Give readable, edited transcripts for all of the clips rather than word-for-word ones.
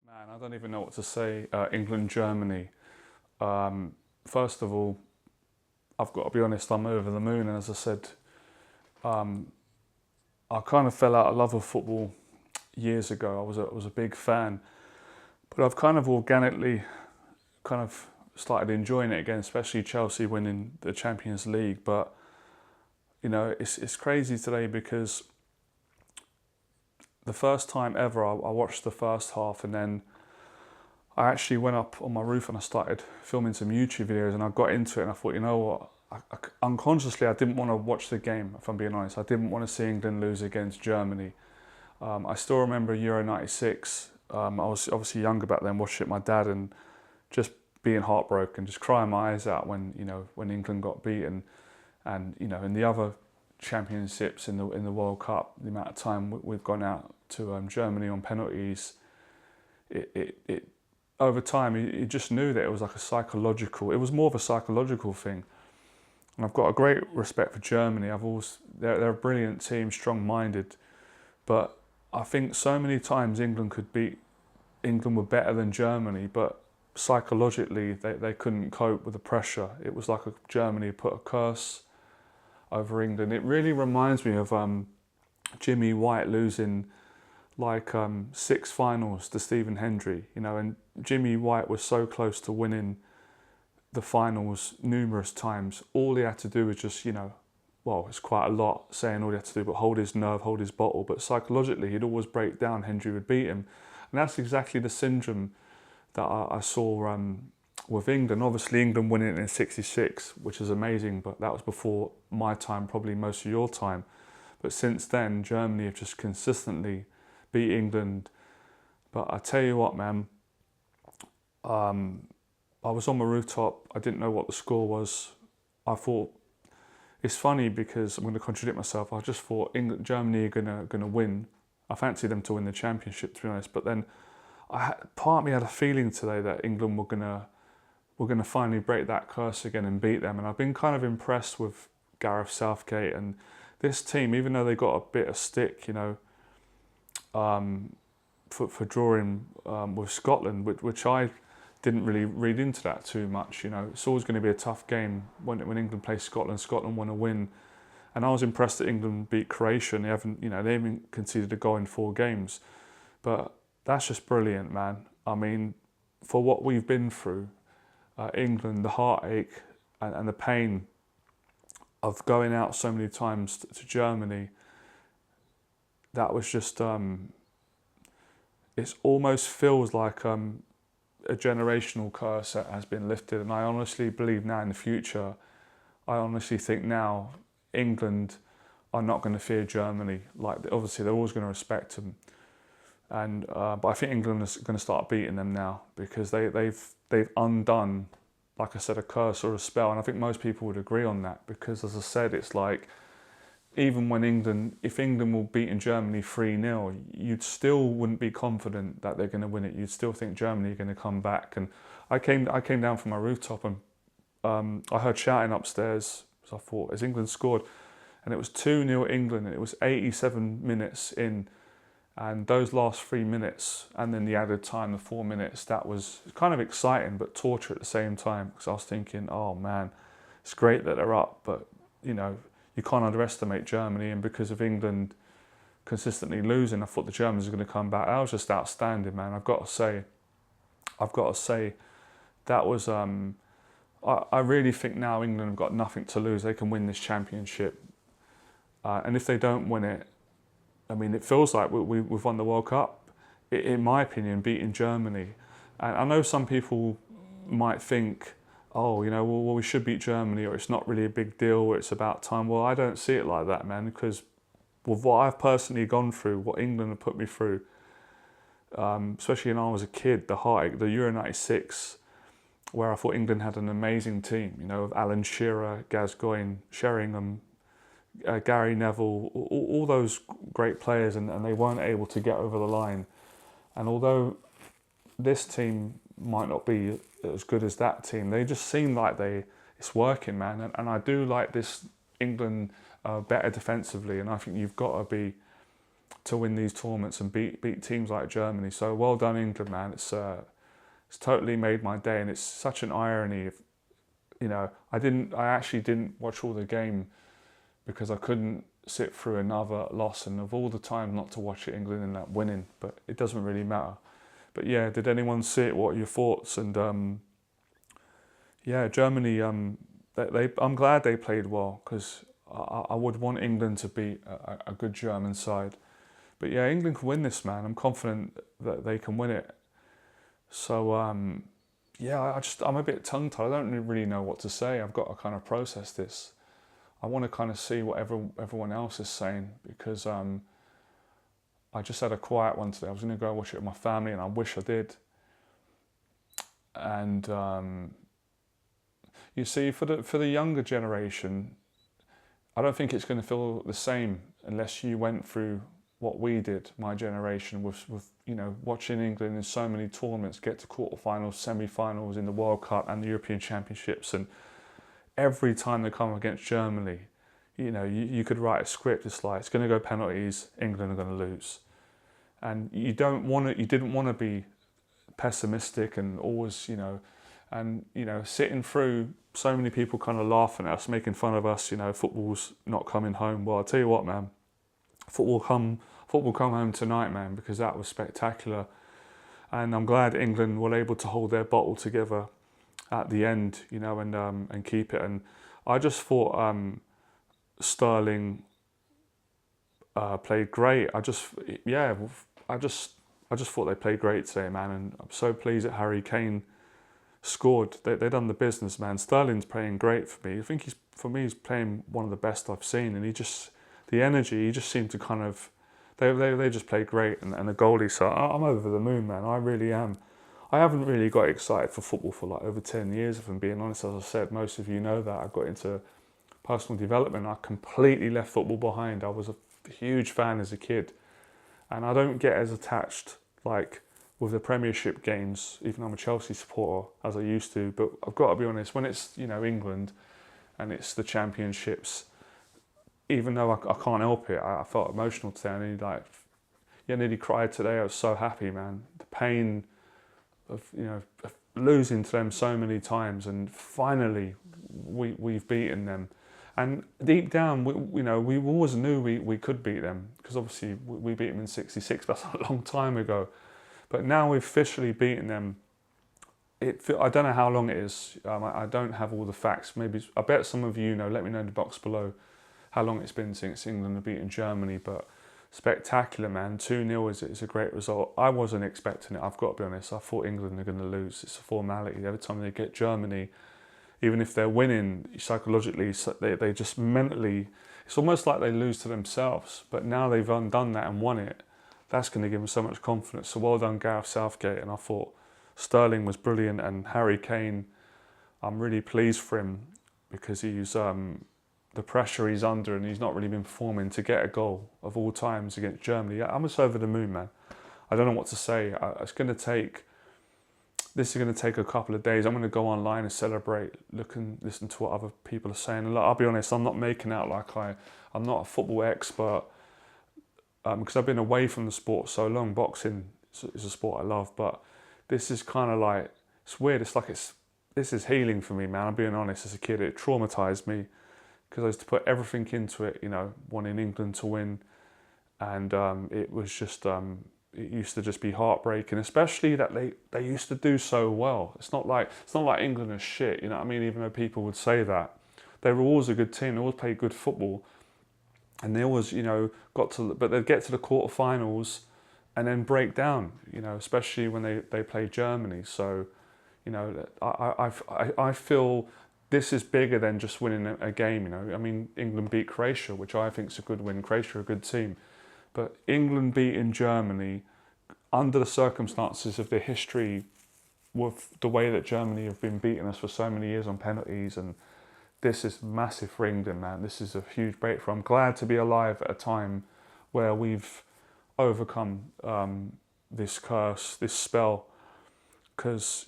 Man, I don't even know what to say. England, Germany. First of all, I've got to be honest, I'm over the moon. And as I said, um, I kind of fell out of love with football years ago. I was a big fan, but I've kind of organically kind of started enjoying it again, especially Chelsea winning the Champions League. But it's crazy today because the first time ever I watched the first half, and then I actually went up on my roof and I started filming some YouTube videos, and I got into it and I thought, you know what, unconsciously I didn't want to watch the game, if I'm being honest. I didn't want to see England lose against Germany. I still remember Euro 96. I was obviously younger back then, watching it with my dad and just being heartbroken, just crying my eyes out when England got beaten. And in the other championships in the World Cup, the amount of time we've gone out to Germany on penalties, it over time you just knew that it was like it was more of a psychological thing. And I've got a great respect for Germany. They're a brilliant team, strong-minded, but I think so many times England were better than Germany, but psychologically they couldn't cope with the pressure. It was like Germany put a curse over England. It really reminds me of Jimmy White losing like 6 finals to Stephen Hendry, and Jimmy White was so close to winning the finals numerous times. All he had to do was just, well, it's quite a lot saying all he had to do, but hold his nerve, hold his bottle. But psychologically, he'd always break down. Hendry would beat him. And that's exactly the syndrome that I saw with England. Obviously, England winning it in '66, which is amazing, but that was before my time, probably most of your time. But since then, Germany have just consistently beat England. But I tell you what, man, I was on my rooftop. I didn't know what the score was. I thought, it's funny because I'm going to contradict myself. I just thought Germany are gonna win. I fancied them to win the championship, to be honest. But then part of me had a feeling today that England were gonna finally break that curse again and beat them. And I've been kind of impressed with Gareth Southgate and this team, even though they got a bit of stick, for drawing with Scotland, which I didn't really read into that too much. It's always going to be a tough game when England plays Scotland. Scotland want to win, and I was impressed that England beat Croatia. And they haven't conceded a goal in 4 games, but that's just brilliant, man. I mean, for what we've been through, England, the heartache and the pain of going out so many times to Germany, that was just it almost feels like a generational curse that has been lifted. And I honestly believe now in the future, I honestly think now England are not going to fear Germany. Like, obviously they're always going to respect them, and but I think England is going to start beating them now because they've undone, like I said, a curse or a spell. And I think most people would agree on that because, as I said, it's like, even if England were beating Germany 3-0, you'd still wouldn't be confident that they're going to win it. You'd still think Germany are going to come back. And I came down from my rooftop and I heard shouting upstairs. So I thought, has England scored? And it was 2-0 England, and it was 87 minutes in. And those last 3 minutes, and then the added time, the 4 minutes, that was kind of exciting but torture at the same time, because I was thinking, oh man, it's great that they're up, but you can't underestimate Germany. And because of England consistently losing, I thought the Germans were going to come back. That was just outstanding, man. I've got to say, that was. I really think now England have got nothing to lose. They can win this championship, and if they don't win it, I mean, it feels like we've won the World Cup. In my opinion, beating Germany. And I know some people might think, oh, well, we should beat Germany, or it's not really a big deal, or it's about time. Well, I don't see it like that, man, because with what I've personally gone through, what England have put me through, especially when I was a kid, the heartache, the Euro 96, where I thought England had an amazing team, with Alan Shearer, Gascoigne, Sheringham, Gary Neville, all those great players, and they weren't able to get over the line. And although this team might not be as good as that team, they just seem like it's working, man. And I do like this England better defensively, and I think you've got to be to win these tournaments and beat teams like Germany. So well done, England, man. It's totally made my day, and it's such an irony. I actually didn't watch all the game because I couldn't sit through another loss, and of all the time not to watch it, England end up winning, but it doesn't really matter. But yeah, did anyone see it? What are your thoughts? And yeah, Germany, I'm glad they played well, because I would want England to beat a good German side. But yeah, England can win this, man. I'm confident that they can win it. So yeah, I'm a bit tongue-tied. I don't really know what to say. I've got to kind of process this. I want to kind of see what everyone else is saying, because I just had a quiet one today. I was going to go watch it with my family, and I wish I did. And you see, for the younger generation, I don't think it's going to feel the same unless you went through what we did, my generation, with watching England in so many tournaments get to quarterfinals, semi-finals in the World Cup and the European Championships, and every time they come against Germany, you could write a script. It's like, it's going to go penalties, England are going to lose, and you didn't want to be pessimistic and always, sitting through so many people kind of laughing at us, making fun of us. Football's not coming home. Well, I'll tell you what, man, football come home tonight, man, because that was spectacular, and I'm glad England were able to hold their bottle together at the end, and keep it. And I just thought Sterling played great. I just thought they played great today, man, and I'm so pleased that Harry Kane scored. They done the business, man. Sterling's playing great for me. I think he's playing one of the best I've seen, and the energy, he just seemed to kind of, they just played great, and the goalie. So I'm over the moon, man. I really am. I haven't really got excited for football for like over 10 years, if I'm being honest. As I said, most of you know that. I got into personal development. I completely left football behind. I was a huge fan as a kid, and I don't get as attached like with the Premiership games, even though I'm a Chelsea supporter, as I used to. But I've got to be honest, when it's England and it's the Championships, even though I can't help it, I felt emotional today. I nearly cried today. I was so happy, man. The pain of losing to them so many times, and finally we've beaten them. And deep down, we always knew we could beat them, because obviously we beat them in '66. That's a long time ago. But now we've officially beaten them. I don't know how long it is. I don't have all the facts. Maybe I bet some of you know. Let me know in the box below how long it's been since England have beaten Germany. But spectacular, man. 2-0 is a great result. I wasn't expecting it, I've got to be honest. I thought England are going to lose. It's a formality. Every time they get Germany, even if they're winning, psychologically, they just mentally, it's almost like they lose to themselves. But now they've undone that and won it. That's going to give them so much confidence. So well done, Gareth Southgate. And I thought Sterling was brilliant, and Harry Kane, I'm really pleased for him, because he's the pressure he's under, and he's not really been performing, to get a goal of all times against Germany. I'm just over the moon, man. I don't know what to say. This is going to take a couple of days. I'm going to go online and celebrate, look and listen to what other people are saying. And look, I'll be honest, I'm not making out like I'm not a football expert, because I've been away from the sport so long. Boxing is a sport I love, but this is kind of like, it's weird. This is healing for me, man. I'm being honest. As a kid, it traumatized me, because I used to put everything into it, wanting England to win, and it was just, it used to just be heartbreaking, especially that they used to do so well. It's not like England is shit, you know what I mean? Even though people would say that, they were always a good team. They always played good football, and they always, but they'd get to the quarterfinals and then break down, especially when they play Germany. So, I feel this is bigger than just winning a game. I mean, England beat Croatia, which I think is a good win. Croatia are a good team, but England beating Germany under the circumstances of their history, with the way that Germany have been beating us for so many years on penalties, and this is massive for England, man. This is a huge breakthrough. I'm glad to be alive at a time where we've overcome this curse, this spell, because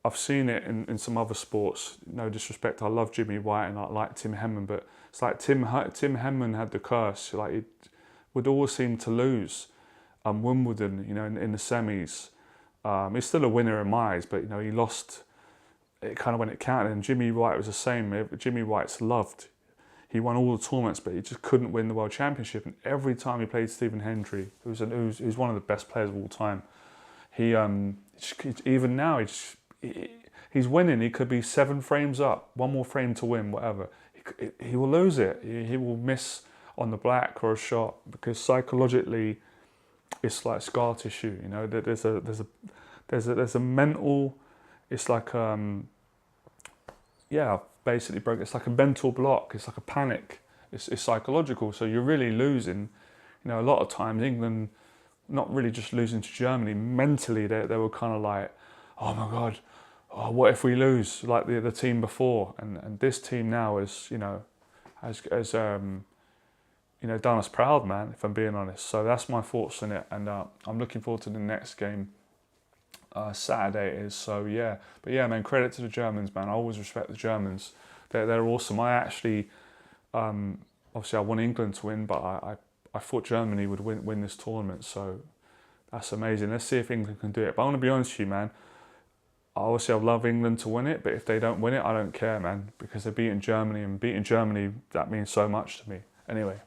I've seen it in some other sports. No disrespect, I love Jimmy White and I like Tim Henman, but it's like Tim Henman had the curse. Like would always seem to lose. Wimbledon, you know, in the semis, he's still a winner in my eyes, but you know, he lost it kind of when it counted. And Jimmy White was the same. Jimmy White's loved. He won all the tournaments, but he just couldn't win the World Championship. And every time he played Stephen Hendry, who's one of the best players of all time, even now he's winning. He could be 7 frames up, 1 more frame to win, whatever. He will lose it. He will miss on the black or a shot, because psychologically, it's like scar tissue. You know, there's a mental. It's like basically broke. It's like a mental block. It's like a panic. It's psychological. So you're really losing. You know, a lot of times England, not really just losing to Germany, mentally they were kind of like, oh my God, what if we lose like the team before? And this team now is, you know, has you know, done us proud, man, if I'm being honest. So that's my thoughts on it, and I'm looking forward to the next game. Saturday it is, so yeah. But yeah, man, credit to the Germans, man. I always respect the Germans. They're awesome. I actually, obviously I want England to win, but I thought Germany would win this tournament, so that's amazing. Let's see if England can do it. But I want to be honest with you, man. Obviously, I'd love England to win it, but if they don't win it, I don't care, man, because they're beating Germany, and beating Germany, that means so much to me. Anyway.